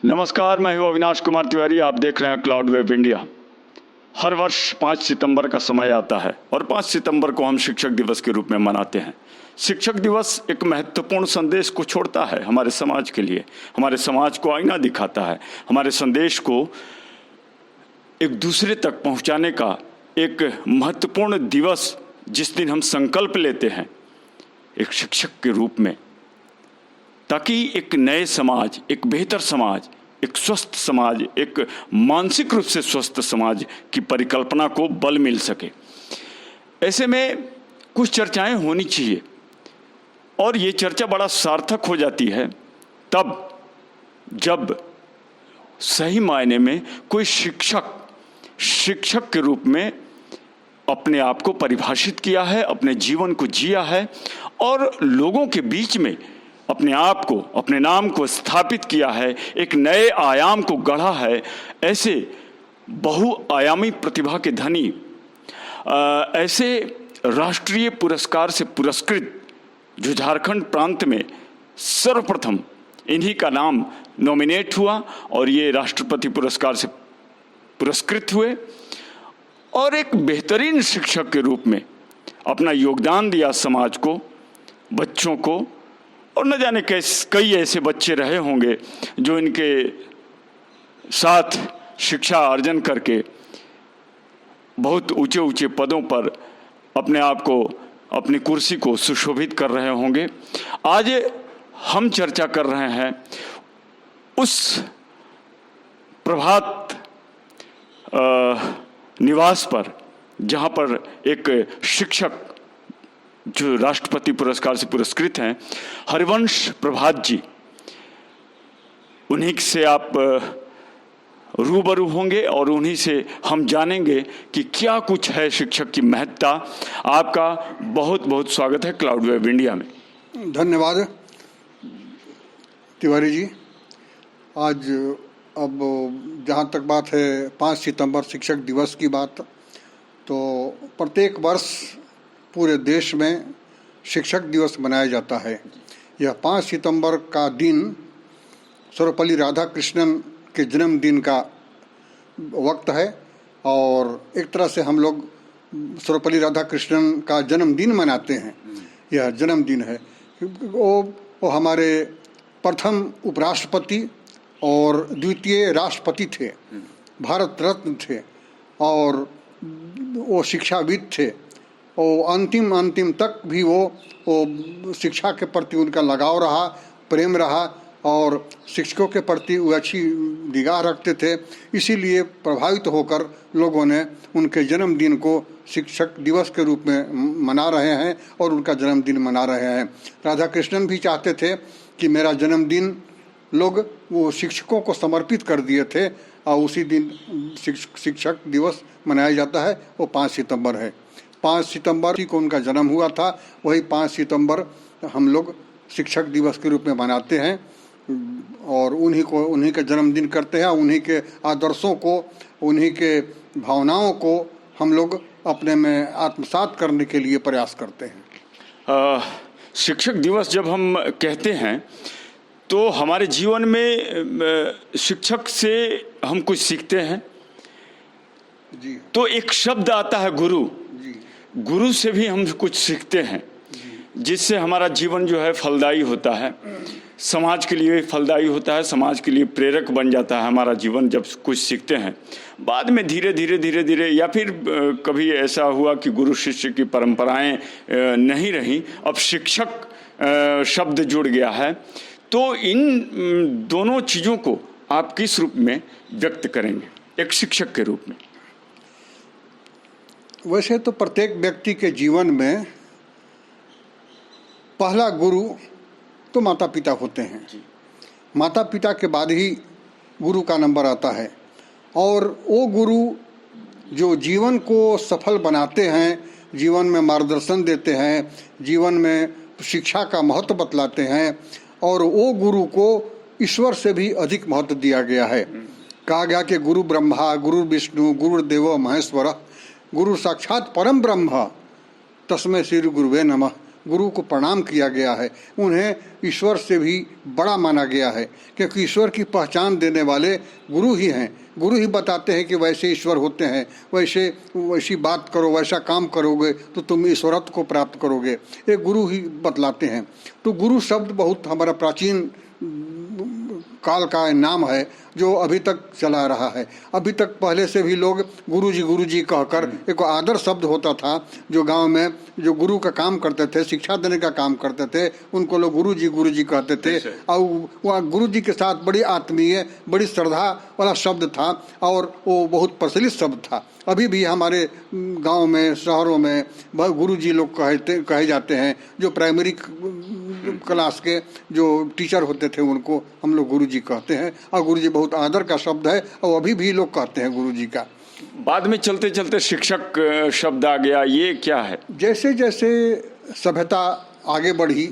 नमस्कार, मैं हूं अविनाश कुमार तिवारी। आप देख रहे हैं क्लाउड वेब इंडिया। हर वर्ष 5 सितंबर का समय आता है और 5 सितंबर को हम शिक्षक दिवस के रूप में मनाते हैं। शिक्षक दिवस एक महत्वपूर्ण संदेश को छोड़ता है हमारे समाज के लिए, हमारे समाज को आईना दिखाता है, हमारे संदेश को एक दूसरे तक पहुंचाने का एक महत्वपूर्ण दिवस, जिस दिन हम संकल्प लेते हैं एक शिक्षक के रूप में, ताकि एक नए समाज, एक बेहतर समाज, एक स्वस्थ समाज, एक मानसिक रूप से स्वस्थ समाज की परिकल्पना को बल मिल सके। ऐसे में कुछ चर्चाएं होनी चाहिए और ये चर्चा बड़ा सार्थक हो जाती है तब जब सही मायने में कोई शिक्षक के रूप में अपने आप को परिभाषित किया है, अपने जीवन को जिया है और लोगों के बीच में अपने आप को, अपने नाम को स्थापित किया है, एक नए आयाम को गढ़ा है। ऐसे बहुआयामी प्रतिभा के धनी, ऐसे राष्ट्रीय पुरस्कार से पुरस्कृत जो झारखंड प्रांत में सर्वप्रथम इन्हीं का नाम नॉमिनेट हुआ और ये राष्ट्रपति पुरस्कार से पुरस्कृत हुए और एक बेहतरीन शिक्षक के रूप में अपना योगदान दिया समाज को, बच्चों को, और न जाने कई ऐसे बच्चे रहे होंगे जो इनके साथ शिक्षा अर्जन करके बहुत ऊंचे ऊंचे पदों पर अपने आप को, अपनी कुर्सी को सुशोभित कर रहे होंगे। आज हम चर्चा कर रहे हैं उस प्रभात निवास पर जहाँ पर एक शिक्षक जो राष्ट्रपति पुरस्कार से पुरस्कृत हैं, हरिवंश प्रभात जी, उन्हीं से आप रूबरू होंगे और उन्हीं से हम जानेंगे कि क्या कुछ है शिक्षक की महत्ता। आपका बहुत बहुत स्वागत है क्लाउड वेब इंडिया में। धन्यवाद तिवारी जी। आज अब जहाँ तक बात है 5 सितंबर शिक्षक दिवस की बात, तो प्रत्येक वर्ष पूरे देश में शिक्षक दिवस मनाया जाता है। यह 5 सितंबर का दिन सर्वपल्ली राधाकृष्णन के जन्मदिन का वक्त है और एक तरह से हम लोग सर्वपल्ली राधाकृष्णन का जन्मदिन मनाते हैं। यह जन्मदिन है। वो हमारे प्रथम उपराष्ट्रपति और द्वितीय राष्ट्रपति थे, भारत रत्न थे और वो शिक्षाविद थे। वो अंतिम तक भी वो शिक्षा के प्रति उनका लगाव रहा, प्रेम रहा और शिक्षकों के प्रति वो अच्छी निगाह रखते थे। इसीलिए प्रभावित होकर लोगों ने उनके जन्मदिन को शिक्षक दिवस के रूप में मना रहे हैं और उनका जन्मदिन मना रहे हैं। राधा कृष्णन भी चाहते थे कि मेरा जन्मदिन लोग वो शिक्षकों को समर्पित कर दिए थे और उसी दिन शिक्षक दिवस मनाया जाता है। वो 5 सितंबर है। 5 सितंबर को उनका जन्म हुआ था, वही 5 सितंबर हम लोग शिक्षक दिवस के रूप में मनाते हैं और उन्हीं का जन्मदिन करते हैं। उन्हीं के आदर्शों को, उन्हीं के भावनाओं को हम लोग अपने में आत्मसात करने के लिए प्रयास करते हैं। शिक्षक दिवस जब हम कहते हैं तो हमारे जीवन में शिक्षक से हम कुछ सीखते हैं जी। तो एक शब्द आता है गुरु। गुरु से भी हम कुछ सीखते हैं जिससे हमारा जीवन जो है फलदायी होता है, समाज के लिए फलदायी होता है, समाज के लिए प्रेरक बन जाता है हमारा जीवन जब कुछ सीखते हैं। बाद में धीरे धीरे या फिर कभी ऐसा हुआ कि गुरु शिष्य की परंपराएं नहीं रही, अब शिक्षक शब्द जुड़ गया है। तो इन दोनों चीज़ों को आप किस रूप में व्यक्त करेंगे एक शिक्षक के रूप में? वैसे तो प्रत्येक व्यक्ति के जीवन में पहला गुरु तो माता पिता होते हैं। माता पिता के बाद ही गुरु का नंबर आता है और वो गुरु जो जीवन को सफल बनाते हैं, जीवन में मार्गदर्शन देते हैं, जीवन में शिक्षा का महत्व बतलाते हैं और वो गुरु को ईश्वर से भी अधिक महत्व दिया गया है। कहा गया कि गुरु ब्रह्मा गुरु विष्णु गुरुदेवो महेश्वर गुरु साक्षात परम ब्रह्म तस्मै श्री गुरुवे नमः गुरु को प्रणाम किया गया है, उन्हें ईश्वर से भी बड़ा माना गया है, क्योंकि ईश्वर की पहचान देने वाले गुरु ही हैं। गुरु ही बताते हैं कि वैसे ईश्वर होते हैं, वैसी बात करो, वैसा काम करोगे तो तुम ईश्वरत्व को प्राप्त करोगे, ये गुरु ही बतलाते हैं। तो गुरु शब्द बहुत हमारा प्राचीन काल का नाम है जो अभी तक चला रहा है। अभी तक पहले से भी लोग गुरुजी कहकर, एक आदर शब्द होता था जो गांव में जो गुरु का काम करते थे, शिक्षा देने का काम करते थे, उनको लोग गुरुजी कहते थे। और वह गुरुजी के साथ बड़ी आत्मीय, बड़ी श्रद्धा वाला शब्द था और वो बहुत प्रचलित शब्द था। अभी भी हमारे गांव में, शहरों में गुरुजी लोग कहे जाते हैं। जो प्राइमरी क्लास के जो टीचर होते थे उनको हम लोग गुरुजी कहते हैं, और गुरुजी बहुत आदर का शब्द है और अभी भी लोग कहते हैं गुरुजी का। बाद में चलते चलते शिक्षक शब्द आ गया, ये क्या है? जैसे जैसे सभ्यता आगे बढ़ी,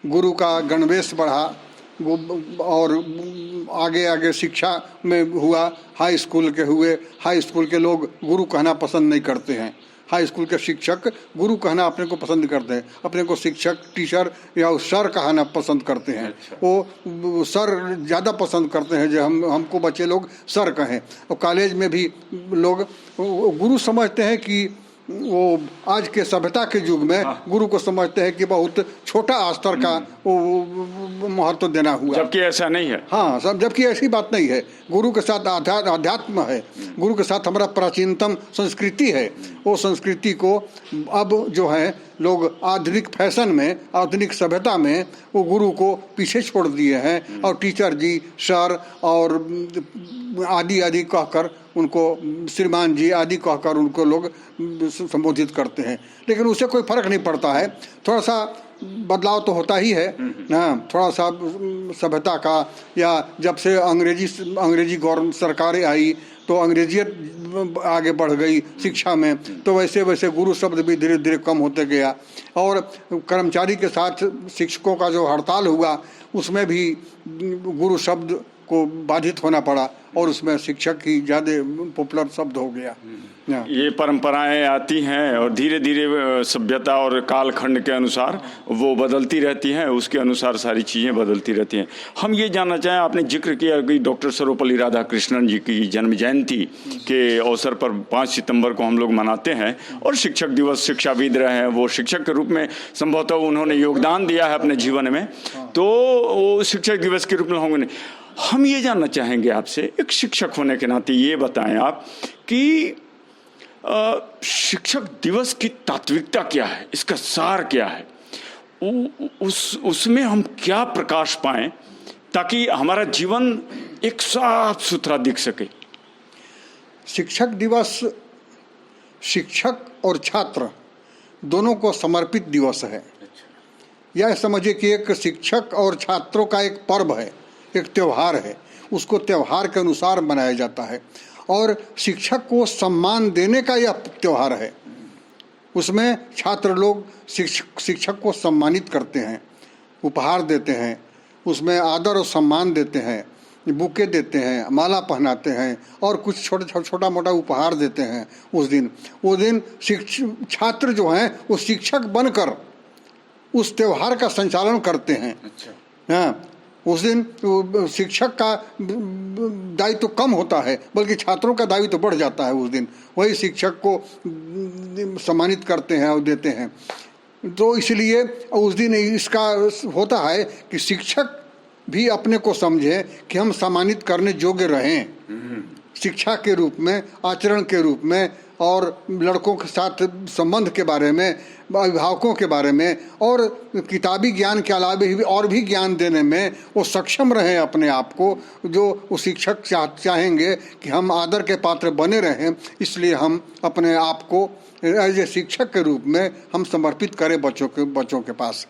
गुरु का गणवेश बढ़ा और आगे आगे शिक्षा में हुआ, हाई स्कूल के लोग गुरु कहना पसंद नहीं करते हैं। हाई स्कूल के शिक्षक गुरु कहना अपने को पसंद करते हैं, अपने को शिक्षक, टीचर या सर कहना पसंद करते हैं। वो सर ज़्यादा पसंद करते हैं, जो हमको बच्चे लोग सर कहें। और कॉलेज में भी लोग गुरु समझते हैं कि वो आज के सभ्यता के युग में गुरु को समझते हैं कि बहुत छोटा स्तर का वो महत्व देना हुआ, जबकि ऐसा नहीं है। हाँ, सब जबकि ऐसी बात नहीं है। गुरु के साथ अध्यात्म है, गुरु के साथ हमारा प्राचीनतम संस्कृति है। वो संस्कृति को अब जो है लोग आधुनिक फैशन में, आधुनिक सभ्यता में वो गुरु को पीछे छोड़ दिए हैं और टीचर जी, सर और आदि आदि कहकर उनको, श्रीमान जी आदि कहकर उनको लोग संबोधित करते हैं। लेकिन उससे कोई फर्क नहीं पड़ता है। थोड़ा सा बदलाव तो होता ही है ना, थोड़ा सा सभ्यता का, या जब से अंग्रेजी गवर्नमेंट सरकारें आई तो अंग्रेजियत आगे बढ़ गई शिक्षा में, तो वैसे वैसे गुरु शब्द भी धीरे धीरे कम होते गया। और कर्मचारी के साथ शिक्षकों का जो हड़ताल हुआ उसमें भी गुरु शब्द को बाधित होना पड़ा और उसमें शिक्षक ही ज़्यादा पॉपुलर शब्द हो गया। ये परंपराएं आती हैं और धीरे धीरे सभ्यता और कालखंड के अनुसार वो बदलती रहती हैं, उसके अनुसार सारी चीज़ें बदलती रहती हैं। हम ये जानना चाहें, आपने जिक्र किया कि डॉक्टर सर्वपल्ली राधाकृष्णन जी की जन्म जयंती के अवसर पर 5 सितंबर को हम लोग मनाते हैं और शिक्षक दिवस, शिक्षाविद रहे हैं, वो शिक्षक के रूप में संभवतः उन्होंने योगदान दिया है अपने जीवन में, तो वो शिक्षक दिवस के रूप में होंगे। हम ये जानना चाहेंगे आपसे, एक शिक्षक होने के नाते ये बताएं आप कि शिक्षक दिवस की तात्विकता क्या है, इसका सार क्या है, उसमें हम क्या प्रकाश पाएं ताकि हमारा जीवन एक साफ सुथरा दिख सके। शिक्षक दिवस शिक्षक और छात्र दोनों को समर्पित दिवस है। यह समझिए कि एक शिक्षक और छात्रों का एक पर्व है, एक त्यौहार है, उसको त्यौहार के अनुसार मनाया जाता है। और शिक्षक को सम्मान देने का यह त्यौहार है। उसमें छात्र लोग शिक्षक को सम्मानित करते हैं, उपहार देते हैं, उसमें आदर और सम्मान देते हैं, बुके देते हैं, माला पहनाते हैं और कुछ छोटा मोटा उपहार देते हैं। उस दिन छात्र जो हैं वो शिक्षक बनकर उस त्यौहार का संचालन करते हैं। हाँ, उस दिन शिक्षक का दायित्व तो कम होता है, बल्कि छात्रों का दायित्व तो बढ़ जाता है। उस दिन वही शिक्षक को सम्मानित करते हैं और देते हैं। तो इसलिए उस दिन इसका होता है कि शिक्षक भी अपने को समझे कि हम सम्मानित करने योग्य रहें, शिक्षा के रूप में, आचरण के रूप में, और लड़कों के साथ संबंध के बारे में, अभिभावकों के बारे में, और किताबी ज्ञान के अलावा भी और भी ज्ञान देने में वो सक्षम रहें अपने आप को। जो वो शिक्षक चाहेंगे कि हम आदर के पात्र बने रहें, इसलिए हम अपने आप को एज ए शिक्षक के रूप में हम समर्पित करें बच्चों के पास।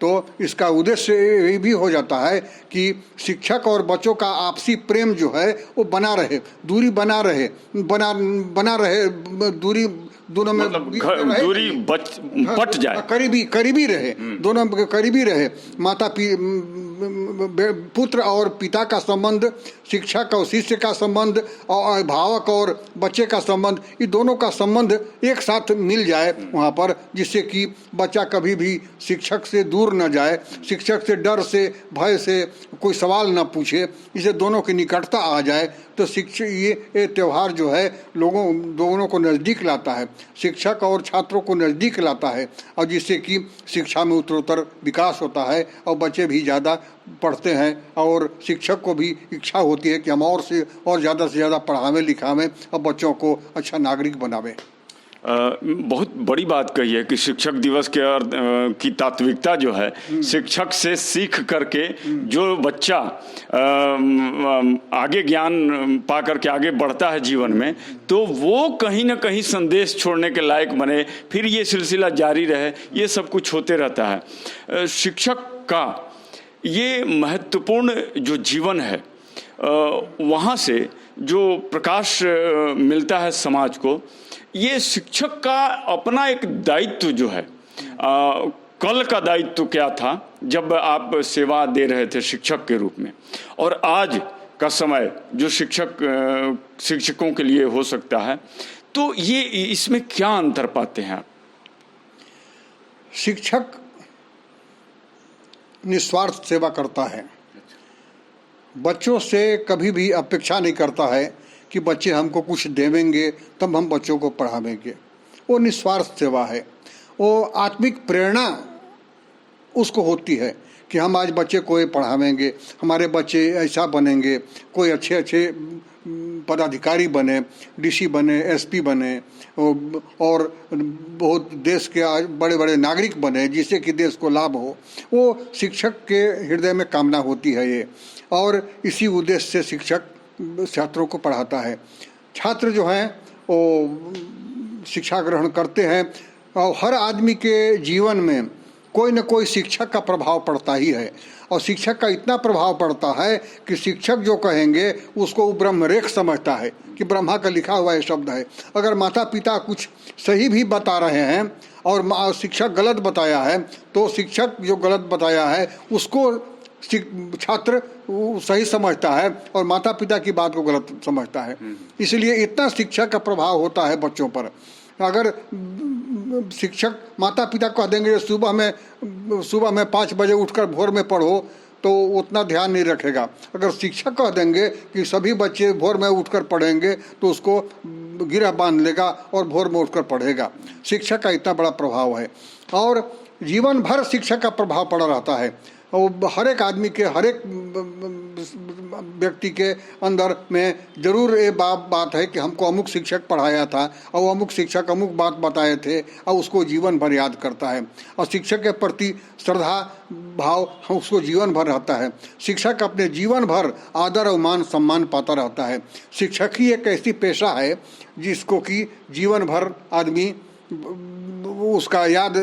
तो इसका उद्देश्य ये भी हो जाता है कि शिक्षक और बच्चों का आपसी प्रेम जो है वो बना रहे, दूरी बना रहे, दूरी दोनों में मतलब दूरी बट जाए, करीबी रहे, दोनों करीबी रहे। पुत्र और पिता का संबंध, शिक्षक और शिष्य का संबंध और अभिभावक और बच्चे का संबंध, ये दोनों का संबंध एक साथ मिल जाए वहाँ पर, जिससे कि बच्चा कभी भी शिक्षक से दूर न जाए, शिक्षक से डर से भय से कोई सवाल न पूछे, इसे दोनों की निकटता आ जाए। तो शिक्षक ये त्यौहार जो है दोनों को नज़दीक लाता है, शिक्षक और छात्रों को नज़दीक लाता है, और जिससे कि शिक्षा में उत्तरोत्तर विकास होता है और बच्चे भी ज़्यादा पढ़ते हैं और शिक्षक को भी इच्छा होती है कि हम और ज़्यादा से ज़्यादा पढ़ावें लिखावें और बच्चों को अच्छा नागरिक बनावें। बहुत बड़ी बात कही है कि शिक्षक दिवस के की तात्विकता जो है, शिक्षक से सीख करके जो बच्चा आगे ज्ञान पा करके आगे बढ़ता है जीवन में, तो वो कहीं ना कहीं संदेश छोड़ने के लायक बने, फिर ये सिलसिला जारी रहे, ये सब कुछ होते रहता है। शिक्षक का ये महत्वपूर्ण जो जीवन है, वहाँ से जो प्रकाश मिलता है समाज को, ये शिक्षक का अपना एक दायित्व जो है, कल का दायित्व क्या था जब आप सेवा दे रहे थे शिक्षक के रूप में, और आज का समय जो शिक्षकों के लिए हो सकता है, तो ये इसमें क्या अंतर पाते हैं आप? शिक्षक निस्वार्थ सेवा करता है, बच्चों से कभी भी अपेक्षा नहीं करता है कि बच्चे हमको कुछ देवेंगे तब हम बच्चों को पढ़ावेंगे। वो निस्वार्थ सेवा है। वो आत्मिक प्रेरणा उसको होती है कि हम आज बच्चे को ये पढ़ावेंगे, हमारे बच्चे ऐसा बनेंगे, कोई अच्छे अच्छे पदाधिकारी बने, डीसी बने, एसपी बने, और बहुत देश के बड़े बड़े नागरिक बने, जिससे कि देश को लाभ हो। वो शिक्षक के हृदय में कामना होती है ये, और इसी उद्देश्य से शिक्षक छात्रों को पढ़ाता है। छात्र जो हैं वो शिक्षा ग्रहण करते हैं, और हर आदमी के जीवन में कोई न कोई शिक्षक का प्रभाव पड़ता ही है, और शिक्षक का इतना प्रभाव पड़ता है कि शिक्षक जो कहेंगे उसको वो ब्रह्मरेख समझता है कि ब्रह्मा का लिखा हुआ ये शब्द है। अगर माता पिता कुछ सही भी बता रहे हैं और शिक्षक गलत बताया है, तो शिक्षक जो गलत बताया है उसको छात्र सही समझता है और माता पिता की बात को गलत समझता है। इसलिए इतना शिक्षक का प्रभाव होता है बच्चों पर। अगर शिक्षक माता पिता कह देंगे सुबह में 5 बजे उठकर भोर में पढ़ो, तो उतना ध्यान नहीं रखेगा। अगर शिक्षक कह देंगे कि सभी बच्चे भोर में उठकर पढ़ेंगे, तो उसको गिरह बांध लेगा और भोर में उठकर पढ़ेगा। शिक्षक का इतना बड़ा प्रभाव है, और जीवन भर शिक्षक का प्रभाव पड़ा रहता है। और हर एक आदमी के, हर एक व्यक्ति के अंदर में जरूर ये बात है कि हमको अमुक शिक्षक पढ़ाया था और अमुक शिक्षक अमुक बात बताए थे, और उसको जीवन भर याद करता है। और शिक्षक के प्रति श्रद्धा भाव उसको जीवन भर रहता है। शिक्षक अपने जीवन भर आदर और मान सम्मान पाता रहता है। शिक्षक ही एक ऐसी पेशा है जिसको कि जीवन भर आदमी उसका याद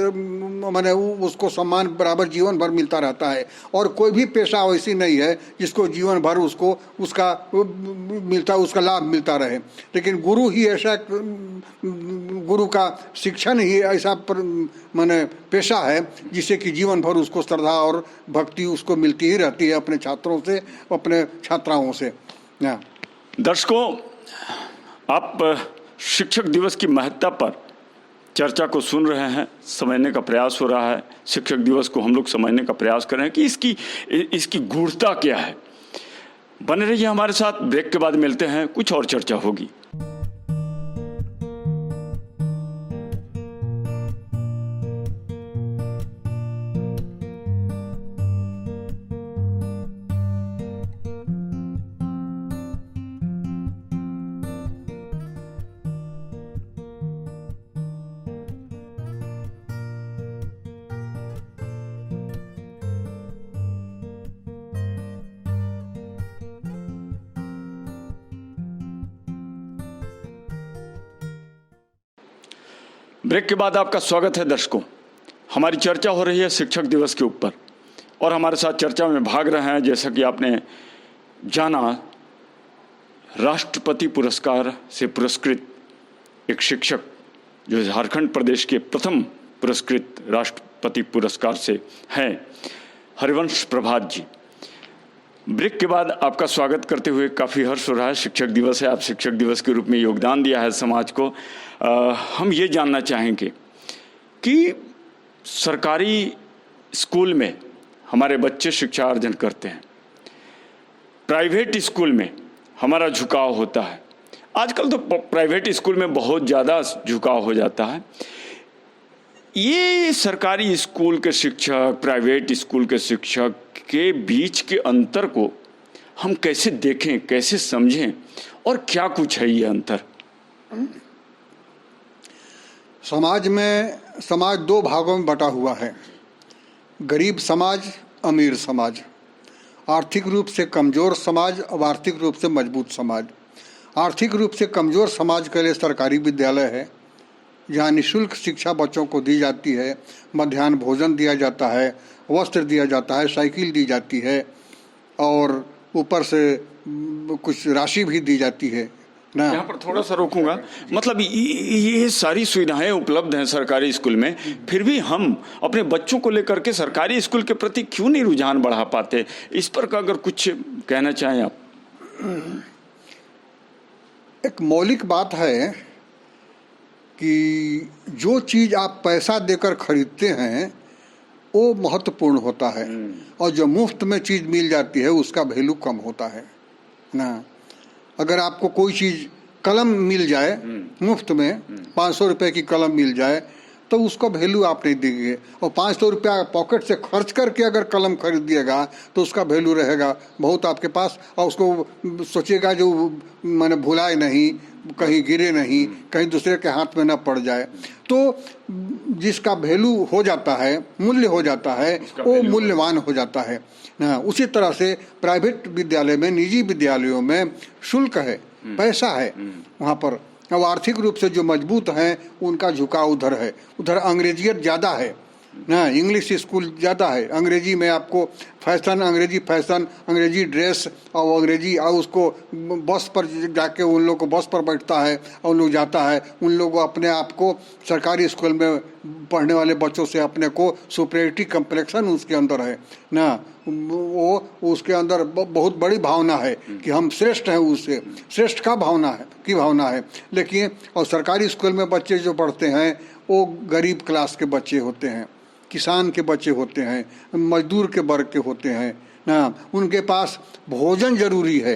माने उसको सम्मान बराबर जीवन भर मिलता रहता है। और कोई भी पेशा वैसी नहीं है जिसको जीवन भर उसको उसका लाभ मिलता रहे। लेकिन गुरु ही ऐसा, गुरु का शिक्षण ही ऐसा माने पेशा है जिससे कि जीवन भर उसको श्रद्धा और भक्ति उसको मिलती ही रहती है अपने छात्रों से, अपने छात्राओं से। दर्शकों, आप शिक्षक दिवस की महत्ता पर चर्चा को सुन रहे हैं, समझने का प्रयास हो रहा है। शिक्षक दिवस को हम लोग समझने का प्रयास कर रहे हैं कि इसकी गूढ़ता क्या है। बने रहिए हमारे साथ, ब्रेक के बाद मिलते हैं, कुछ और चर्चा होगी। ब्रेक के बाद आपका स्वागत है दर्शकों। हमारी चर्चा हो रही है शिक्षक दिवस के ऊपर, और हमारे साथ चर्चा में भाग रहे हैं, जैसा कि आपने जाना, राष्ट्रपति पुरस्कार से पुरस्कृत एक शिक्षक जो झारखंड प्रदेश के प्रथम पुरस्कृत राष्ट्रपति पुरस्कार से हैं, हरिवंश प्रभात जी। ब्रेक के बाद आपका स्वागत करते हुए काफ़ी हर्ष हो रहा है। शिक्षक दिवस है, आप शिक्षक दिवस के रूप में योगदान दिया है समाज को। हम ये जानना चाहेंगे कि सरकारी स्कूल में हमारे बच्चे शिक्षा अर्जन करते हैं, प्राइवेट स्कूल में हमारा झुकाव होता है। आजकल तो प्राइवेट स्कूल में बहुत ज़्यादा झुकाव हो जाता है। ये सरकारी स्कूल के शिक्षक, प्राइवेट स्कूल के शिक्षक के बीच के अंतर को हम कैसे देखें, कैसे समझें और क्या कुछ है ये अंतर? समाज दो भागों में बटा हुआ है, गरीब समाज, अमीर समाज, आर्थिक रूप से कमज़ोर समाज और आर्थिक रूप से मजबूत समाज। आर्थिक रूप से कमज़ोर समाज के लिए सरकारी विद्यालय है जहाँ निःशुल्क शिक्षा बच्चों को दी जाती है, मध्याह्न भोजन दिया जाता है, वस्त्र दिया जाता है, साइकिल दी जाती है और ऊपर से कुछ राशि भी दी जाती है ना। यहाँ पर थोड़ा सा रोकूंगा, मतलब ये सारी सुविधाएं उपलब्ध हैं सरकारी स्कूल में, फिर भी हम अपने बच्चों को लेकर के सरकारी स्कूल के प्रति क्यों नहीं रुझान बढ़ा पाते? इस पर का अगर कुछ कहना चाहें आप। एक मौलिक बात है कि जो चीज़ आप पैसा देकर खरीदते हैं वो महत्वपूर्ण होता है और जो मुफ्त में चीज़ मिल जाती है उसका वैल्यू कम होता है ना। अगर आपको कोई चीज़ कलम मिल जाए मुफ्त में, 500 रुपये की कलम मिल जाए तो उसका वैल्यू आप नहीं देंगे, और 500 रुपया पॉकेट से खर्च करके अगर कलम खरीदिएगा तो उसका वैल्यू रहेगा बहुत आपके पास, और उसको सोचिएगा जो मैंने भुलाए नहीं, कहीं गिरे नहीं, कहीं दूसरे के हाथ में न पड़ जाए। तो जिसका वैल्यू हो जाता है, मूल्य हो जाता है, वो मूल्यवान हो जाता है ना। उसी तरह से प्राइवेट विद्यालय में, निजी विद्यालयों में शुल्क है, पैसा है वहाँ पर। अब आर्थिक रूप से जो मजबूत हैं उनका झुकाव उधर है, उधर अंग्रेजियत ज़्यादा है ना, इंग्लिश स्कूल ज़्यादा है। अंग्रेजी में आपको फैशन, अंग्रेजी ड्रेस और अंग्रेजी, और उसको बस पर जाके उन लोग को बस पर बैठता है और उन लोग जाता है। उन लोग अपने आप को सरकारी स्कूल में पढ़ने वाले बच्चों से अपने को सुपीरियरिटी कम्प्लेक्शन उसके अंदर है ना, वो उसके अंदर बहुत बड़ी भावना है कि हम श्रेष्ठ हैं, उससे श्रेष्ठ का भावना है। लेकिन और सरकारी स्कूल में बच्चे जो पढ़ते हैं वो गरीब क्लास के बच्चे होते हैं, किसान के बच्चे होते हैं, मजदूर के वर्ग के होते हैं ना। उनके पास भोजन जरूरी है,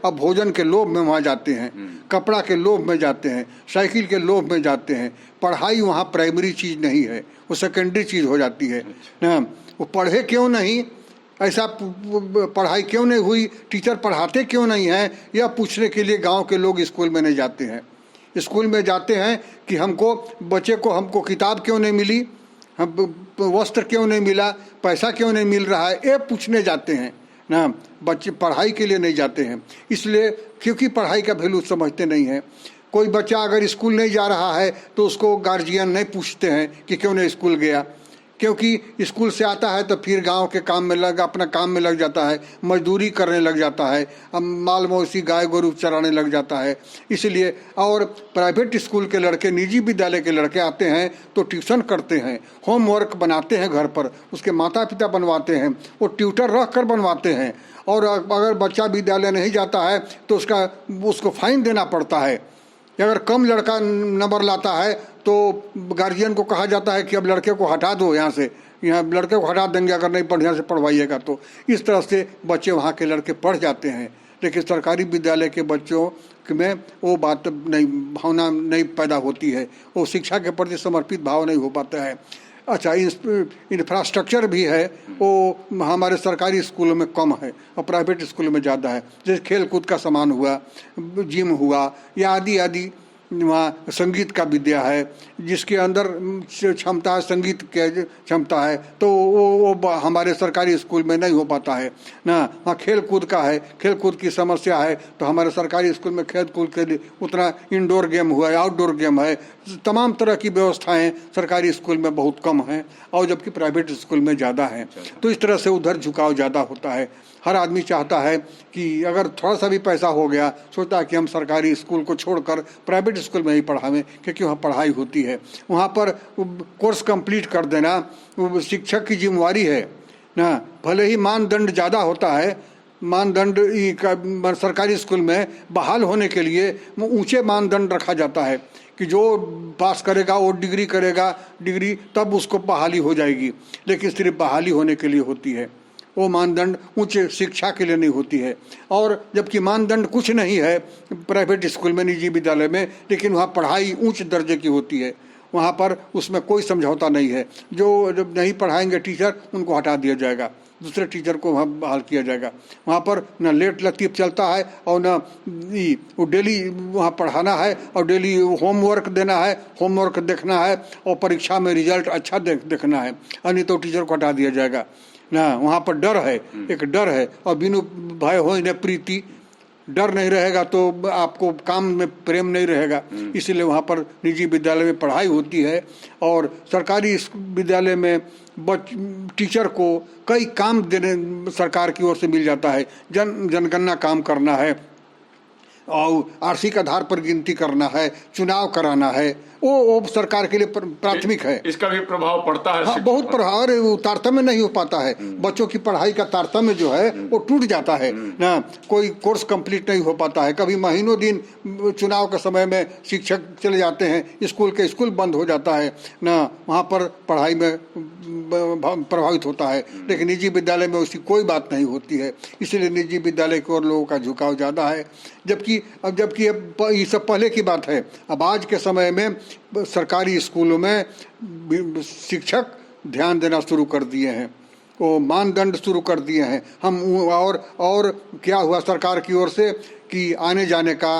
अब भोजन के लोभ में वहाँ जाते हैं, कपड़ा के लोभ में जाते हैं, साइकिल के लोभ में जाते हैं। पढ़ाई वहाँ प्राइमरी चीज़ नहीं है, वो सेकेंडरी चीज़ हो जाती है ना। वो पढ़े क्यों नहीं, ऐसा पढ़ाई क्यों नहीं हुई, टीचर पढ़ाते क्यों नहीं हैं, यह पूछने के लिए गांव के लोग स्कूल में नहीं जाते हैं। स्कूल में जाते हैं कि हमको किताब क्यों नहीं मिली, हम वस्त्र क्यों नहीं मिला, पैसा क्यों नहीं मिल रहा है, ये पूछने जाते हैं ना। बच्चे पढ़ाई के लिए नहीं जाते हैं, इसलिए क्योंकि पढ़ाई का वैल्यू समझते नहीं हैं। कोई बच्चा अगर स्कूल नहीं जा रहा है तो उसको गार्जियन नहीं पूछते हैं कि क्यों नहीं स्कूल गया, क्योंकि स्कूल से आता है तो फिर गांव के काम में अपना काम में लग जाता है, मजदूरी करने लग जाता है, अब माल मवेशी गाय गोरू चराने लग जाता है। इसलिए और प्राइवेट स्कूल के लड़के, निजी विद्यालय के लड़के आते हैं तो ट्यूशन करते हैं, होमवर्क बनाते हैं घर पर, उसके माता पिता बनवाते हैं, वो ट्यूटर रख कर बनवाते हैं। और अगर बच्चा विद्यालय नहीं जाता है तो उसको फाइन देना पड़ता है। अगर कम लड़का नंबर लाता है तो गार्जियन को कहा जाता है कि अब लड़के को हटा दो यहाँ से, यहाँ लड़के को हटा देंगे अगर नहीं बढ़िया से पढ़वाइएगा तो। इस तरह से बच्चे वहाँ के लड़के पढ़ जाते हैं। लेकिन सरकारी विद्यालय के बच्चों में वो भावना नहीं पैदा होती है, वो शिक्षा के प्रति समर्पित भाव नहीं हो पाता है। अच्छा, इंफ्रास्ट्रक्चर भी है वो हमारे सरकारी स्कूलों में कम है और प्राइवेट स्कूलों में ज़्यादा है। जैसे खेल कूद का सामान हुआ, जिम हुआ, या आदि वहाँ संगीत का विद्या है, जिसके अंदर क्षमता है, संगीत की क्षमता है, तो वो हमारे सरकारी स्कूल में नहीं हो पाता है ना। वहाँ खेल कूद का है, खेल कूद की समस्या है, तो हमारे सरकारी स्कूल में खेल कूद के लिए उतना इंडोर गेम हुआ है, आउटडोर गेम है, तमाम तरह की व्यवस्थाएं सरकारी स्कूल में बहुत कम हैं और जबकि प्राइवेट स्कूल में ज़्यादा है। तो इस तरह से उधर झुकाव ज़्यादा होता है। हर आदमी चाहता है कि अगर थोड़ा सा भी पैसा हो गया, सोचता है कि हम सरकारी स्कूल को छोड़कर प्राइवेट स्कूल में ही पढ़ावें, क्योंकि वहाँ पढ़ाई होती है। वहाँ पर कोर्स कंप्लीट कर देना शिक्षक की जिम्मेवारी है ना, भले ही मानदंड ज़्यादा होता है, मानदंड सरकारी स्कूल में बहाल होने के लिए ऊंचे मानदंड रखा जाता है कि जो पास करेगा वो डिग्री करेगा, डिग्री तब उसको बहाली हो जाएगी, लेकिन सिर्फ बहाली होने के लिए होती है, वो मानदंड ऊंचे शिक्षा के लिए नहीं होती है। और जबकि मानदंड कुछ नहीं है प्राइवेट स्कूल में, निजी विद्यालय में, लेकिन वहाँ पढ़ाई उच्च दर्जे की होती है, वहाँ पर उसमें कोई समझौता नहीं है। जो जब नहीं पढ़ाएंगे टीचर, उनको हटा दिया जाएगा, दूसरे टीचर को वहाँ बहाल किया जाएगा। वहाँ पर न लेट लतीफ़ चलता है और न वो डेली वहाँ पढ़ाना है और डेली होमवर्क देना है, होमवर्क देखना है और परीक्षा में रिजल्ट अच्छा देखना है, अन्य तो टीचर को हटा दिया जाएगा ना। वहाँ पर डर है, एक डर है, और बिनु भय हो न प्रीति, डर नहीं रहेगा तो आपको काम में प्रेम नहीं रहेगा। इसीलिए वहाँ पर निजी विद्यालय में पढ़ाई होती है और सरकारी विद्यालय में टीचर को कई काम देने सरकार की ओर से मिल जाता है। जनगणना काम करना है और आर्थिक आधार पर गिनती करना है, चुनाव कराना है, वो सरकार के लिए प्राथमिक है। इसका भी प्रभाव पड़ता है। हाँ, बहुत प्रभाव है, वो तारतम्य नहीं हो पाता है। बच्चों की पढ़ाई का तारतम्य जो है वो टूट जाता है ना, कोई कोर्स कंप्लीट नहीं हो पाता है। कभी महीनों दिन चुनाव के समय में शिक्षक चले जाते हैं, स्कूल के स्कूल बंद हो जाता है ना, वहाँ पर पढ़ाई में प्रभावित होता है। लेकिन निजी विद्यालय में उसकी कोई बात नहीं होती है, इसीलिए निजी विद्यालय की ओर लोगों का झुकाव ज़्यादा है। जबकि ये सब पहले की बात है। अब आज के समय में सरकारी स्कूलों में शिक्षक ध्यान देना शुरू कर दिए हैं, वो मानदंड शुरू कर दिए हैं। हम और क्या हुआ सरकार की ओर से कि आने जाने का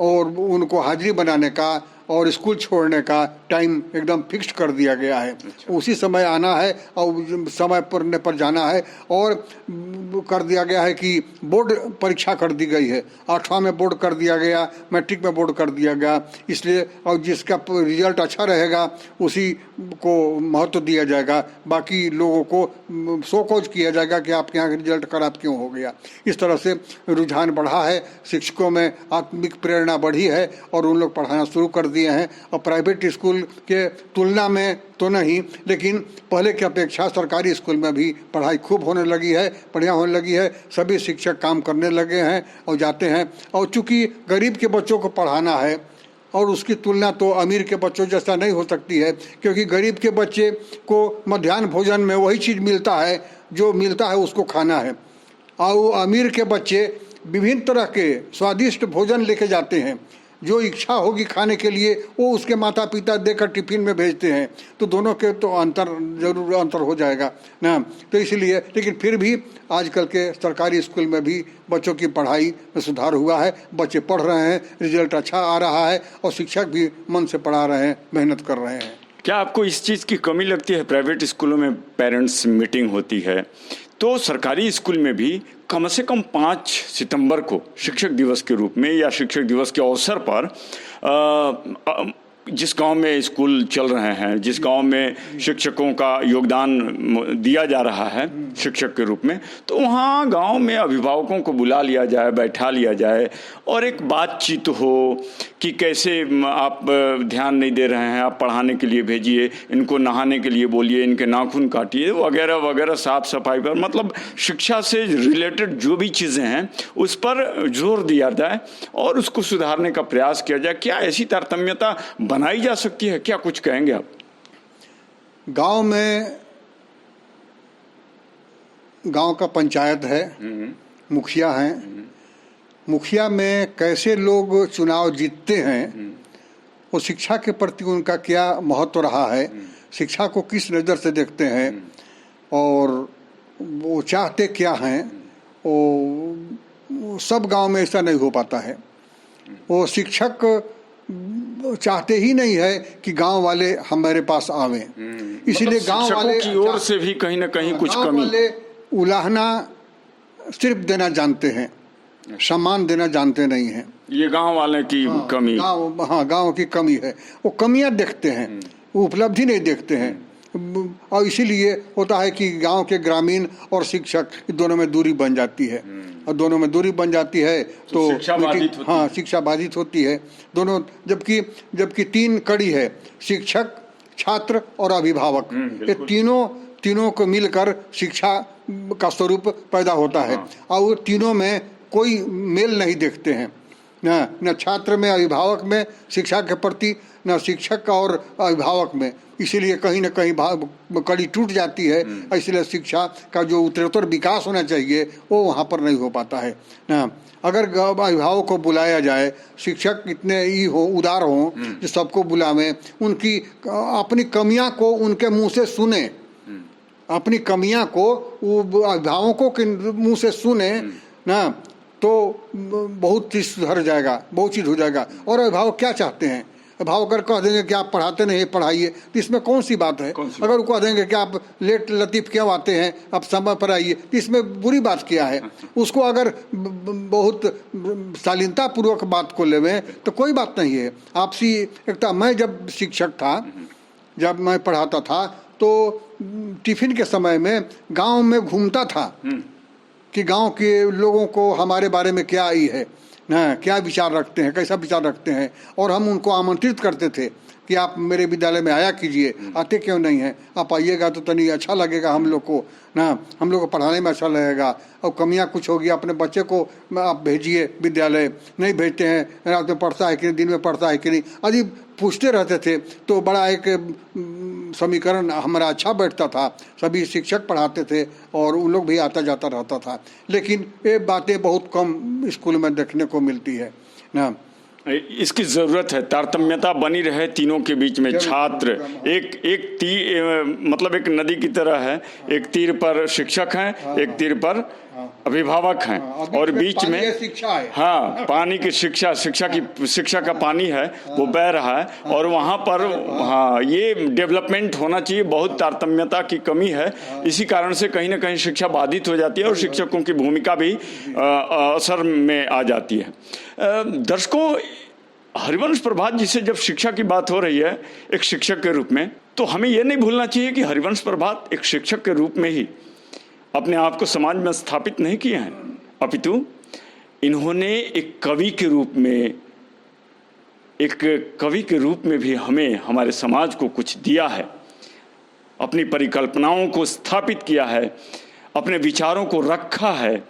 और उनको हाजिरी बनाने का और स्कूल छोड़ने का टाइम एकदम फिक्स कर दिया गया है। उसी समय आना है और समय पर जाना है। और कर दिया गया है कि बोर्ड परीक्षा कर दी गई है, 8वां में बोर्ड कर दिया गया, मैट्रिक में बोर्ड कर दिया गया, इसलिए और जिसका रिजल्ट अच्छा रहेगा उसी को महत्व दिया जाएगा, बाकी लोगों को शोकॉज किया जाएगा कि आपके यहाँ रिजल्ट खराब क्यों हो गया। इस तरह से रुझान बढ़ा है, शिक्षकों में आत्मिक प्रेरणा बढ़ी है और उन लोग पढ़ाना शुरू कर दिए हैं। और प्राइवेट स्कूल के तुलना में तो नहीं, लेकिन पहले की अपेक्षा सरकारी स्कूल में भी पढ़ाई खूब होने लगी है, बढ़िया होने लगी है। सभी शिक्षक काम करने लगे हैं और जाते हैं। और चूंकि गरीब के बच्चों को पढ़ाना है और उसकी तुलना तो अमीर के बच्चों जैसा नहीं हो सकती है, क्योंकि गरीब के बच्चे को मध्याह्न भोजन में वही चीज़ मिलता है जो मिलता है उसको खाना है, और अमीर के बच्चे विभिन्न तरह के स्वादिष्ट भोजन लेके जाते हैं। जो इच्छा होगी खाने के लिए वो उसके माता पिता देकर टिफिन में भेजते हैं, तो दोनों के तो जरूर अंतर हो जाएगा ना। तो इसलिए, लेकिन फिर भी आजकल के सरकारी स्कूल में भी बच्चों की पढ़ाई में सुधार हुआ है, बच्चे पढ़ रहे हैं, रिजल्ट अच्छा आ रहा है और शिक्षक भी मन से पढ़ा रहे हैं, मेहनत कर रहे हैं। क्या आपको इस चीज़ की कमी लगती है? प्राइवेट स्कूलों में पेरेंट्स मीटिंग होती है, तो सरकारी स्कूल में भी कम से कम 5 सितंबर को शिक्षक दिवस के रूप में या शिक्षक दिवस के अवसर पर जिस गांव में स्कूल चल रहे हैं, जिस गांव में शिक्षकों का योगदान दिया जा रहा है शिक्षक के रूप में, तो वहाँ गांव में अभिभावकों को बुला लिया जाए, बैठा लिया जाए और एक बातचीत हो कि कैसे आप ध्यान नहीं दे रहे हैं, आप पढ़ाने के लिए भेजिए, इनको नहाने के लिए बोलिए, इनके नाखून काटिए वगैरह वगैरह, साफ सफाई पर, मतलब शिक्षा से रिलेटेड जो भी चीज़ें हैं उस पर जोर दिया जाए और उसको सुधारने का प्रयास किया जाए। क्या ऐसी तारतम्यता बनाई जा सकती है? क्या कुछ कहेंगे आप? गांव में गांव का पंचायत है, मुखिया हैं, मुखिया में कैसे लोग चुनाव जीतते हैं, वो शिक्षा के प्रति उनका क्या महत्व रहा है, शिक्षा को किस नज़र से देखते हैं और वो चाहते क्या हैं, वो सब गांव में ऐसा नहीं हो पाता है। वो शिक्षक चाहते ही नहीं है कि गांव वाले हमारे पास आवे, इसलिए गांव वाले की ओर से भी कहीं ना कहीं कुछ कमी, वाले उलाहना सिर्फ देना जानते हैं, सम्मान देना जानते नहीं हैं। ये गांव वाले की कमी, गांव की कमी है। वो कमियां देखते हैं, वो उपलब्धि नहीं देखते हैं। और इसीलिए होता है कि गांव के ग्रामीण और शिक्षक दोनों में दूरी बन जाती है, और दोनों में दूरी बन जाती है तो शिक्षा बाधित होती है दोनों। जबकि 3 कड़ी है, शिक्षक, छात्र और अभिभावक, ये तीनों को मिलकर शिक्षा का स्वरूप पैदा होता है। और वो तीनों में कोई मेल नहीं देखते हैं, न छात्र में, अभिभावक में शिक्षा के प्रति, न शिक्षक और अभिभावक में। इसीलिए कहीं न कहीं कड़ी टूट जाती है। इसलिए शिक्षा का जो उत्तरोत्तर विकास होना चाहिए वो वहाँ पर नहीं हो पाता है ना। अगर अभिभावक को बुलाया जाए, शिक्षक इतने ही हो, उदार हों जो सबको बुलावें, उनकी अपनी कमियां को उनके मुंह से सुने, अपनी कमियां को अभिभावकों के मुंह से सुने ना, तो बहुत चीज सुधर जाएगा, बहुत चीज हो जाएगा। और अभिभावक क्या चाहते हैं? अभिभावक अगर कह देंगे कि आप पढ़ाते नहीं, पढ़ाइए, तो इसमें कौन सी बात है? अगर वो कह देंगे कि आप लेट लतीफ़ क्यों आते हैं, आप समय पर आइए, तो इसमें बुरी बात क्या है? उसको अगर बहुत शालीनता पूर्वक बात को लेवें तो कोई बात नहीं है। आपसी एकता। मैं जब शिक्षक था, जब मैं पढ़ाता था, तो टिफिन के समय में गांव में घूमता था कि गांव के लोगों को हमारे बारे में क्या आई है ना, क्या विचार रखते हैं, कैसा विचार रखते हैं। और हम उनको आमंत्रित करते थे कि आप मेरे विद्यालय में आया कीजिए। आते क्यों नहीं हैं? आप आइएगा तो तनी अच्छा लगेगा हम लोग को ना, हम लोग को पढ़ाने में अच्छा लगेगा। और कमियां कुछ होगी, अपने बच्चे को आप भेजिए विद्यालय। नहीं भेजते हैं, रात में पढ़ता है कि नहीं, दिन में पढ़ता है कि नहीं, अभी पूछते रहते थे। तो बड़ा एक समीकरण हमारा अच्छा बैठता था। सभी शिक्षक पढ़ाते थे और उन लोग भी आता जाता रहता था। लेकिन ये बातें बहुत कम स्कूल में देखने को मिलती है ना। इसकी जरूरत है, तारतम्यता बनी रहे तीनों के बीच में। छात्र मतलब एक नदी की तरह है, एक तीर पर शिक्षक हैं, एक तीर पर अभिभावक हैं, और बीच में शिक्षा है। हाँ, पानी की शिक्षा का पानी है, वो बह रहा है। और वहाँ पर हाँ, ये डेवलपमेंट होना चाहिए। बहुत तारतम्यता की कमी है, इसी कारण से कहीं ना कहीं शिक्षा बाधित हो जाती है और शिक्षकों की भूमिका भी असर में आ जाती है। दर्शकों, हरिवंश प्रभात जी से जब शिक्षा की बात हो रही है एक शिक्षक के रूप में, तो हमें यह नहीं भूलना चाहिए कि हरिवंश प्रभात एक शिक्षक के रूप में ही अपने आप को समाज में स्थापित नहीं किए हैं, अपितु इन्होंने एक कवि के रूप में भी हमें, हमारे समाज को कुछ दिया है। अपनी परिकल्पनाओं को स्थापित किया है, अपने विचारों को रखा है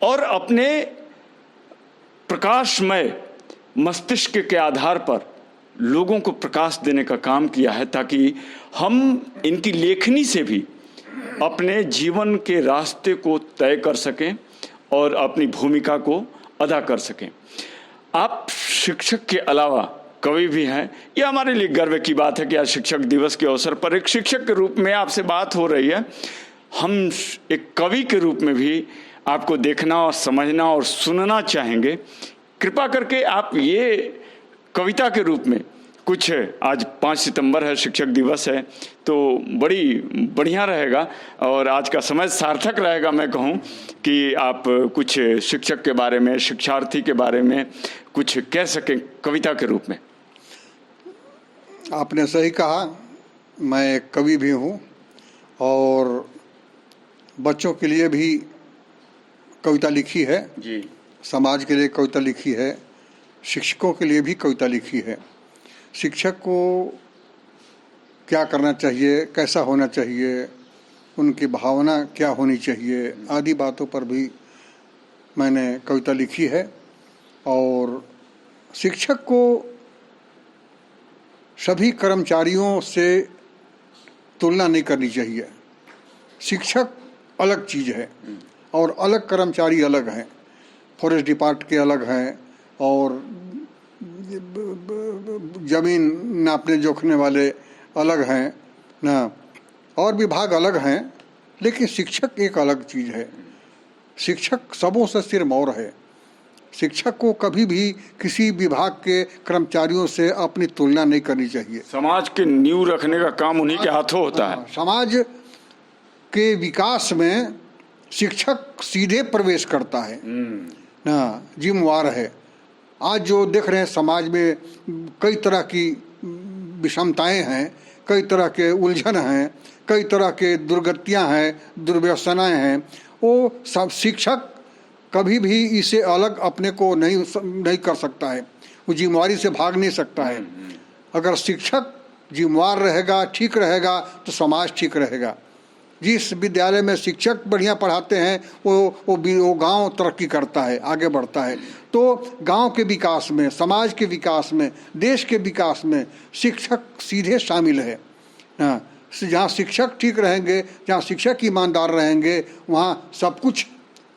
और अपने प्रकाशमय मस्तिष्क के आधार पर लोगों को प्रकाश देने का काम किया है, ताकि हम इनकी लेखनी से भी अपने जीवन के रास्ते को तय कर सकें और अपनी भूमिका को अदा कर सकें। आप शिक्षक के अलावा कवि भी हैं। यह हमारे लिए गर्व की बात है कि आज शिक्षक दिवस के अवसर पर एक शिक्षक के रूप में आपसे बात हो रही है। हम एक कवि के रूप में भी आपको देखना और समझना और सुनना चाहेंगे। कृपा करके आप ये कविता के रूप में कुछ, आज 5 सितंबर है, शिक्षक दिवस है, तो बड़ी बढ़िया रहेगा और आज का समय सार्थक रहेगा, मैं कहूँ कि आप कुछ शिक्षक के बारे में, शिक्षार्थी के बारे में कुछ कह सकें कविता के रूप में। आपने सही कहा, मैं एक कवि भी हूँ और बच्चों के लिए भी कविता लिखी है जी, समाज के लिए कविता लिखी है, शिक्षकों के लिए भी कविता लिखी है। शिक्षक को क्या करना चाहिए, कैसा होना चाहिए, उनकी भावना क्या होनी चाहिए, आदि बातों पर भी मैंने कविता लिखी है। और शिक्षक को सभी कर्मचारियों से तुलना नहीं करनी चाहिए। शिक्षक अलग चीज़ है और अलग कर्मचारी अलग हैं। फॉरेस्ट डिपार्ट के अलग हैं और जमीन नापने जोखने वाले अलग हैं ना, और विभाग अलग हैं, लेकिन शिक्षक एक अलग चीज़ है। शिक्षक सबों से सिरमौर है। शिक्षक को कभी भी किसी विभाग के कर्मचारियों से अपनी तुलना नहीं करनी चाहिए। समाज के नींव रखने का काम उन्हीं के हाथों होता है। समाज के विकास में शिक्षक सीधे प्रवेश करता है ना, जिम्मेवार है। आज जो देख रहे हैं समाज में कई तरह की विषमताएं हैं, कई तरह के उलझन हैं, कई तरह के दुर्गतियां हैं, दुर्व्यसनाएं हैं। वो सब शिक्षक कभी भी इसे अलग अपने को नहीं कर सकता है। वो जिम्मेवारी से भाग नहीं सकता है। अगर शिक्षक जिम्मेवार रहेगा, ठीक रहेगा, तो समाज ठीक रहेगा। जिस विद्यालय में शिक्षक बढ़िया पढ़ाते हैं वो गांव तरक्की करता है, आगे बढ़ता है। तो गांव के विकास में, समाज के विकास में, देश के विकास में शिक्षक सीधे शामिल है। हाँ, जहाँ शिक्षक ठीक रहेंगे, जहाँ शिक्षक ईमानदार रहेंगे, वहाँ सब कुछ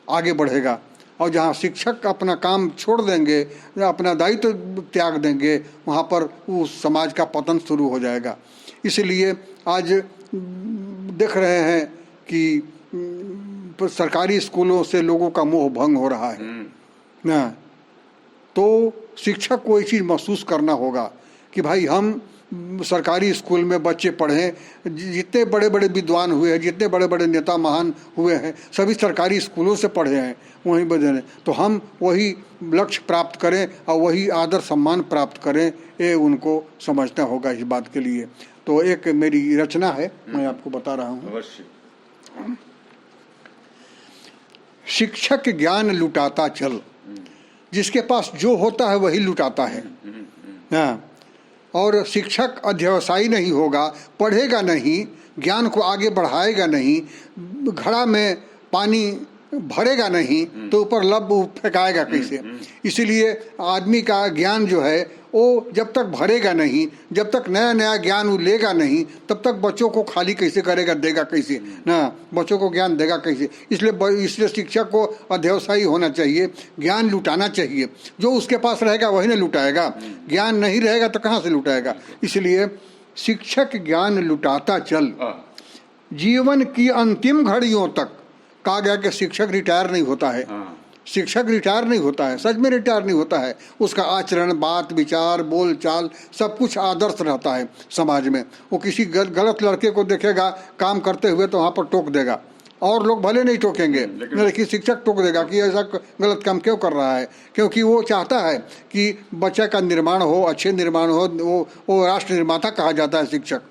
आगे बढ़ेगा। और जहाँ शिक्षक अपना काम छोड़ देंगे, अपना दायित्व त्याग देंगे, वहाँ पर उस समाज का पतन शुरू हो जाएगा। इसलिए आज देख रहे हैं कि सरकारी स्कूलों से लोगों का मोह भंग हो रहा है ना। तो शिक्षक को ये चीज़ महसूस करना होगा कि भाई हम सरकारी स्कूल में बच्चे पढ़ें, जितने बड़े बड़े विद्वान हुए हैं, जितने बड़े बड़े नेता महान हुए हैं, सभी सरकारी स्कूलों से पढ़े हैं, वहीं बदलें। तो हम वही लक्ष्य प्राप्त करें और वही आदर सम्मान प्राप्त करें, ये उनको समझना होगा इस बात के लिए। तो एक मेरी रचना है, मैं आपको बता रहा हूँ। शिक्षक ज्ञान लुटाता चल, जिसके पास जो होता है वही लुटाता है। हाँ, और शिक्षक अध्यवसायी नहीं होगा, पढ़ेगा नहीं, ज्ञान को आगे बढ़ाएगा नहीं, घड़ा में पानी भरेगा नहीं तो ऊपर लब फेंकाएगा कैसे। इसीलिए आदमी का ज्ञान जो है वो जब तक भरेगा नहीं, जब तक नया नया ज्ञान वो लेगा नहीं, तब तक बच्चों को खाली कैसे करेगा, देगा कैसे ना, बच्चों को ज्ञान देगा कैसे। इसलिए शिक्षक को अध्यवसायी होना चाहिए, ज्ञान लुटाना चाहिए। जो उसके पास रहेगा वही ना लुटाएगा, ज्ञान नहीं रहेगा तो कहाँ से लुटाएगा। इसलिए शिक्षक ज्ञान लुटाता चल, जीवन की अंतिम घड़ियों तक। कहा गया कि शिक्षक रिटायर नहीं होता है, शिक्षक रिटायर नहीं होता है, सच में रिटायर नहीं होता है। उसका आचरण, बात विचार, बोल चाल सब कुछ आदर्श रहता है समाज में। वो किसी गलत लड़के को देखेगा काम करते हुए तो वहाँ पर टोक देगा, और लोग भले नहीं टोकेंगे, लेकिन शिक्षक टोक देगा कि ऐसा गलत काम क्यों कर रहा है, क्योंकि वो चाहता है कि बच्चे का निर्माण हो, अच्छे निर्माण हो। वो राष्ट्र निर्माता कहा जाता है शिक्षक।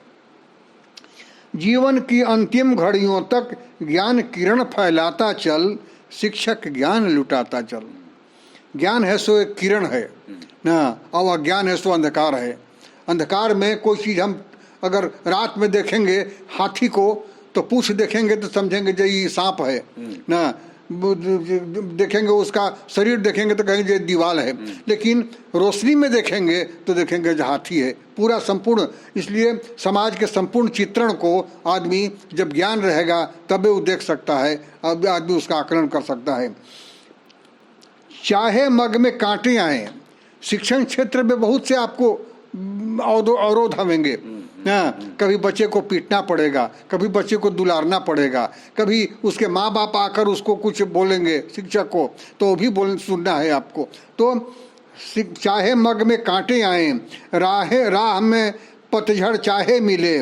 जीवन की अंतिम घड़ियों तक ज्ञान किरण फैलाता चल, शिक्षक ज्ञान लुटाता चल। ज्ञान है सो एक किरण है ना, और अज्ञान है सो अंधकार है। अंधकार में कोई चीज़ हम अगर रात में देखेंगे हाथी को तो पूंछ देखेंगे तो समझेंगे जो ये सांप है ना, देखेंगे उसका शरीर देखेंगे तो कहेंगे जो दीवाल है, लेकिन रोशनी में देखेंगे तो देखेंगे जो हाथी है, पूरा संपूर्ण। इसलिए समाज के संपूर्ण चित्रण को आदमी जब ज्ञान रहेगा तब वो देख सकता है, अब आदमी उसका आकलन कर सकता है। चाहे मग में कांटे आए, शिक्षण क्षेत्र में बहुत से आपको अवरोध आवेंगे। कभी बच्चे को पीटना पड़ेगा, कभी बच्चे को दुलारना पड़ेगा, कभी उसके माँ बाप आकर उसको कुछ बोलेंगे शिक्षक को, तो भी सुनना है आपको। तो चाहे मग में कांटे आए, राह में पतझड़ चाहे मिले,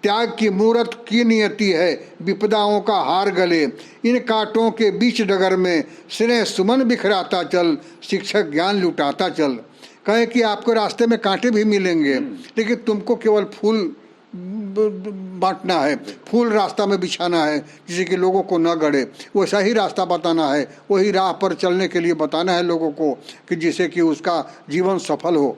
त्याग की मूरत की नियति है, विपदाओं का हार गले। इन कांटों के बीच डगर में स्नेह सुमन बिखराता चल, शिक्षक ज्ञान लुटाता चल। कहे कि आपको रास्ते में कांटे भी मिलेंगे, लेकिन तुमको केवल फूल बांटना है, फूल रास्ता में बिछाना है जिससे कि लोगों को न गड़े, वैसा ही रास्ता बताना है, वही राह पर चलने के लिए बताना है लोगों को कि जिससे कि उसका जीवन सफल हो।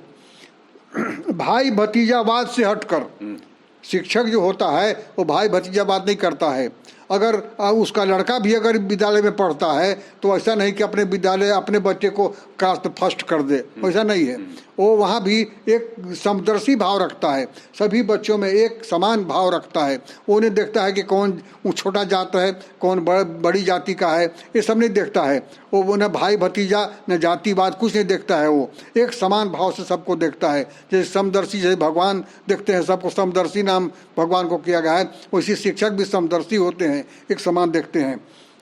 भाई भतीजावाद से हटकर शिक्षक जो होता है वो भाई भतीजावाद नहीं करता है। अगर उसका लड़का भी अगर विद्यालय में पढ़ता है तो ऐसा नहीं कि अपने विद्यालय अपने बच्चे को क्लास में फर्स्ट कर दे, वैसा नहीं है। वो वहाँ भी एक समदर्शी भाव रखता है, सभी बच्चों में एक समान भाव रखता है। वो नहीं देखता है कि कौन छोटा जात है, कौन बड़ी जाति का है, ये सब नहीं देखता है। वो न भाई भतीजा न जातिवाद कुछ नहीं देखता है, वो एक समान भाव से सबको देखता है। जैसे समदर्शी, जैसे भगवान देखते हैं सबको, समदर्शी नाम भगवान को किया गया है, वैसे शिक्षक भी समदर्शी होते हैं, एक समान देखते हैं।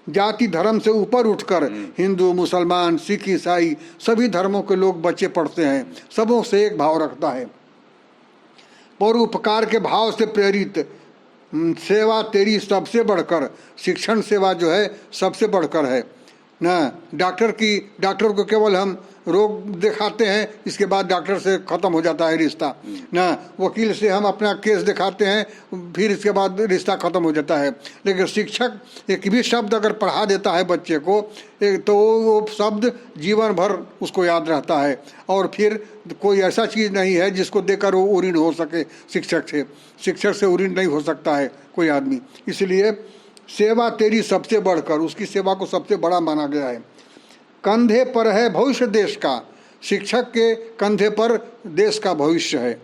जाति धर्म से ऊपर उठकर हिंदू, मुसलमान, सिख, ईसाई सभी धर्मों के लोग बच्चे पढ़ते हैं, सबों से एक भाव रखता है। परोपकार के भाव से प्रेरित सेवा तेरी सबसे बढ़कर, शिक्षण सेवा जो है सबसे बढ़कर है। ना। डॉक्टर को केवल हम रोग दिखाते हैं, इसके बाद डॉक्टर से ख़त्म हो जाता है रिश्ता ना। वकील से हम अपना केस दिखाते हैं, फिर इसके बाद रिश्ता ख़त्म हो जाता है। लेकिन शिक्षक एक भी शब्द अगर पढ़ा देता है बच्चे को, तो वो शब्द जीवन भर उसको याद रहता है, और फिर कोई ऐसा चीज़ नहीं है जिसको देकर वो उरीण हो सके शिक्षक से उरीण नहीं हो सकता है कोई आदमी। इसलिए सेवा तेरी सबसे बढ़कर, उसकी सेवा को सबसे बड़ा माना गया है। कंधे पर है भविष्य देश का, शिक्षक के कंधे पर देश का भविष्य है।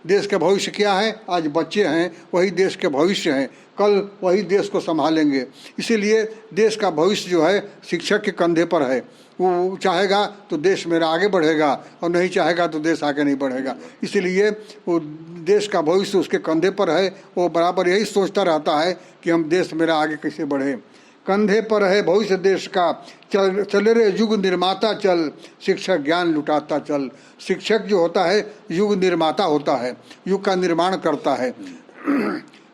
देश का भविष्य क्या है? आज बच्चे हैं, वही देश के भविष्य हैं, कल वही देश को संभालेंगे। इसीलिए देश का भविष्य जो है शिक्षक के कंधे पर है। वो चाहेगा तो देश मेरा आगे बढ़ेगा, और नहीं चाहेगा तो देश आगे नहीं बढ़ेगा। इसीलिए वो देश का भविष्य उसके कंधे पर है। वो बराबर यही सोचता रहता है कि हम देश मेरा आगे कैसे बढ़े। कंधे पर है भविष्य देश का, चल रे युग निर्माता चल, शिक्षक ज्ञान लुटाता चल। शिक्षक जो होता है युग निर्माता होता है, युग का निर्माण करता है।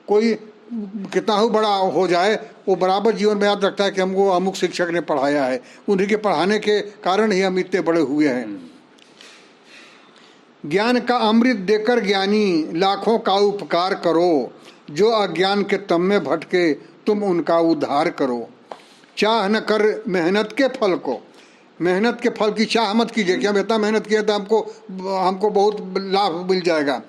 कोई कितना ही बड़ा हो जाए, वो बराबर जीवन में याद रखता है कि हमको अमुक शिक्षक ने पढ़ाया है, उन्हीं के पढ़ाने के कारण ही हम इतने बड़े हुए हैं। ज्ञान का अमृत देकर ज्ञानी, लाखों का उपकार करो, जो अज्ञान के तम में भटके तुम उनका उद्धार करो। चाह न कर मेहनत के फल को, मेहनत के फल की चाह मत कीजिए कि हम इतना मेहनत किया तो हमको बहुत लाभ मिल जाएगा।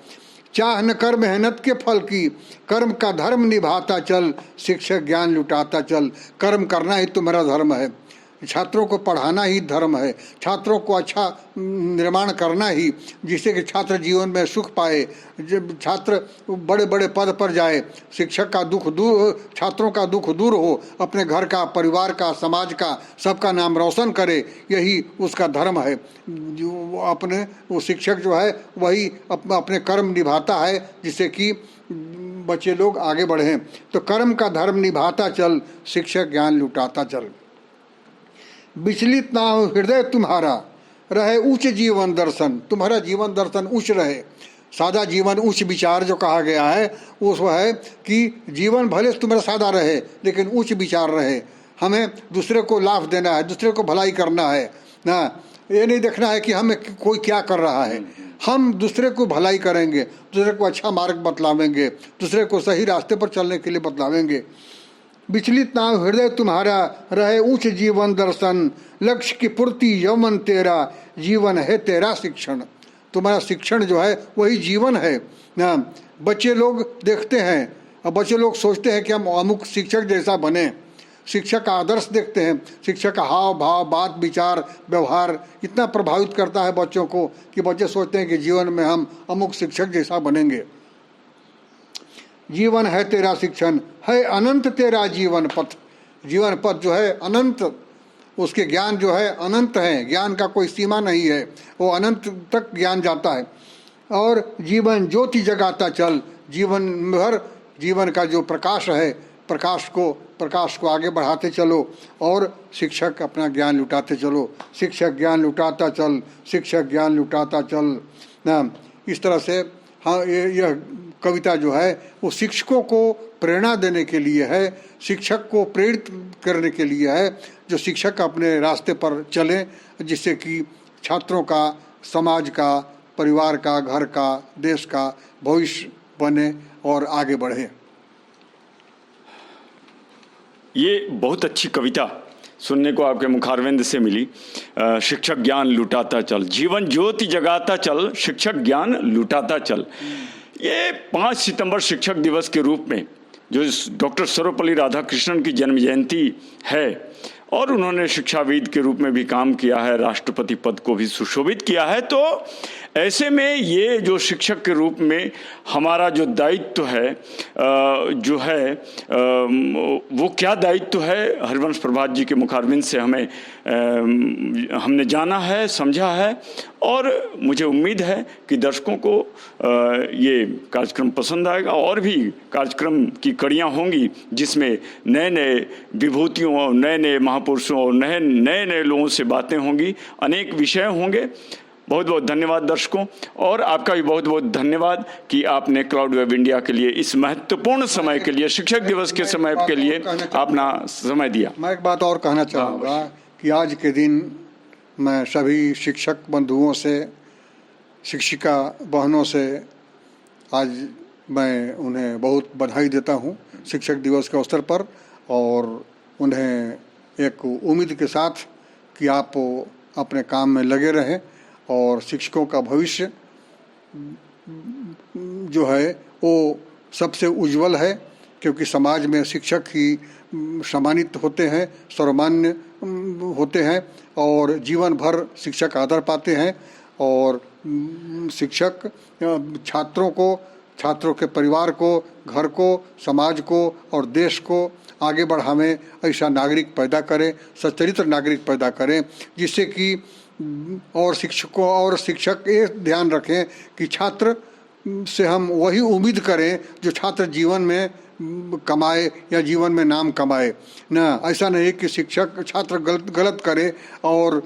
चाह न कर मेहनत के फल की, कर्म का धर्म निभाता चल, शिक्षक ज्ञान लुटाता चल। कर्म करना ही तुम्हारा धर्म है, छात्रों को पढ़ाना ही धर्म है, छात्रों को अच्छा निर्माण करना ही, जिससे कि छात्र जीवन में सुख पाए, जब छात्र बड़े बड़े पद पर जाए, शिक्षक का दुख दूर, छात्रों का दुख दूर हो, अपने घर का, परिवार का, समाज का, सबका नाम रोशन करे, यही उसका धर्म है। जो वो शिक्षक जो है वही अपने कर्म निभाता है, जिससे कि बच्चे लोग आगे बढ़ें। तो कर्म का धर्म निभाता चल, शिक्षक ज्ञान लुटाता चल। विचलित ना हो हृदय तुम्हारा, रहे उच्च जीवन दर्शन, तुम्हारा जीवन दर्शन उच्च रहे। सादा जीवन उच्च विचार जो कहा गया है वो है कि जीवन भले तुम्हारा सादा रहे लेकिन उच्च विचार रहे। हमें दूसरे को लाभ देना है, दूसरे को भलाई करना है ना। ये नहीं देखना है कि हमें कोई क्या कर रहा है, हम दूसरे को भलाई करेंगे, दूसरे को अच्छा मार्ग बतलावेंगे, दूसरे को सही रास्ते पर चलने के लिए बतलावेंगे। विचलित ना हृदय तुम्हारा, रहे उच्च जीवन दर्शन, लक्ष्य की पूर्ति यौवन तेरा, जीवन है तेरा शिक्षण। तुम्हारा शिक्षण जो है वही जीवन है ना। बच्चे लोग देखते हैं और बच्चे लोग सोचते हैं कि हम अमुक शिक्षक जैसा बने। शिक्षक का आदर्श देखते हैं, शिक्षक का हाव भाव, बात विचार, व्यवहार इतना प्रभावित करता है बच्चों को कि बच्चे सोचते हैं कि जीवन में हम अमुक शिक्षक जैसा बनेंगे। जीवन है तेरा शिक्षण, है अनंत तेरा जीवन पथ। जीवन पथ जो है अनंत, उसके ज्ञान जो है अनंत है, ज्ञान का कोई सीमा नहीं है, वो अनंत तक ज्ञान जाता है। और जीवन ज्योति जगाता चल, जीवन भर जीवन का जो प्रकाश है, प्रकाश को आगे बढ़ाते चलो और शिक्षक अपना ज्ञान लुटाते चलो। शिक्षक ज्ञान लुटाता चल, शिक्षक ज्ञान लुटाता चल ना। इस तरह से हाँ, यह कविता जो है वो शिक्षकों को प्रेरणा देने के लिए है, शिक्षक को प्रेरित करने के लिए है, जो शिक्षक अपने रास्ते पर चलें, जिससे कि छात्रों का, समाज का, परिवार का, घर का, देश का भविष्य बने और आगे बढ़े। ये बहुत अच्छी कविता सुनने को आपके मुखारविंद से मिली। शिक्षक ज्ञान लुटाता चल, जीवन ज्योति जगाता चल, शिक्षक ज्ञान लुटाता चल। ये 5 सितंबर शिक्षक दिवस के रूप में जो डॉक्टर सर्वपल्ली राधाकृष्णन की जन्म जयंती है और उन्होंने शिक्षाविद के रूप में भी काम किया है, राष्ट्रपति पद को भी सुशोभित किया है, तो ऐसे में ये जो शिक्षक के रूप में हमारा जो दायित्व है जो है वो क्या दायित्व है, हरिवंश प्रभात जी के मुखारविंद से हमने जाना है, समझा है। और मुझे उम्मीद है कि दर्शकों को ये कार्यक्रम पसंद आएगा और भी कार्यक्रम की कड़ियाँ होंगी जिसमें नए नए विभूतियों और नए नए महापुरुषों और नए नए लोगों से बातें होंगी, अनेक विषय होंगे। बहुत बहुत धन्यवाद दर्शकों, और आपका भी बहुत बहुत धन्यवाद कि आपने क्लाउड वेब इंडिया के लिए इस महत्वपूर्ण समय के लिए, शिक्षक दिवस के समय के लिए अपना समय दिया। मैं एक बात और कहना चाहूँगा कि आज के दिन मैं सभी शिक्षक बंधुओं से, शिक्षिका बहनों से आज मैं उन्हें बहुत बधाई देता हूँ शिक्षक दिवस के अवसर पर, और उन्हें एक उम्मीद के साथ कि आप अपने काम में लगे रहें और शिक्षकों का भविष्य जो है वो सबसे उज्जवल है, क्योंकि समाज में शिक्षक ही सम्मानित होते हैं, सर्वमान्य होते हैं और जीवन भर शिक्षक आदर पाते हैं। और शिक्षक छात्रों को, छात्रों के परिवार को, घर को, समाज को और देश को आगे बढ़ावें, ऐसा नागरिक पैदा करें, सच्चरित्र नागरिक पैदा करें, जिससे कि और शिक्षकों और शिक्षक ये ध्यान रखें कि छात्र से हम वही उम्मीद करें जो छात्र जीवन में कमाए या जीवन में नाम कमाए। ना ऐसा नहीं कि शिक्षक छात्र गलत करे और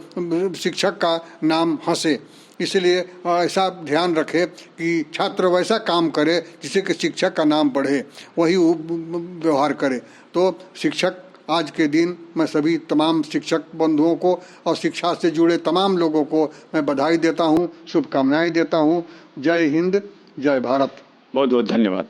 शिक्षक का नाम हंसे। इसलिए ऐसा ध्यान रखे कि छात्र वैसा काम करे जिससे कि शिक्षक का नाम बढ़े, वही व्यवहार करे। तो शिक्षक आज के दिन मैं सभी तमाम शिक्षक बंधुओं को और शिक्षा से जुड़े तमाम लोगों को मैं बधाई देता हूँ, शुभकामनाएं देता हूँ। जय हिंद, जय भारत। बहुत बहुत धन्यवाद।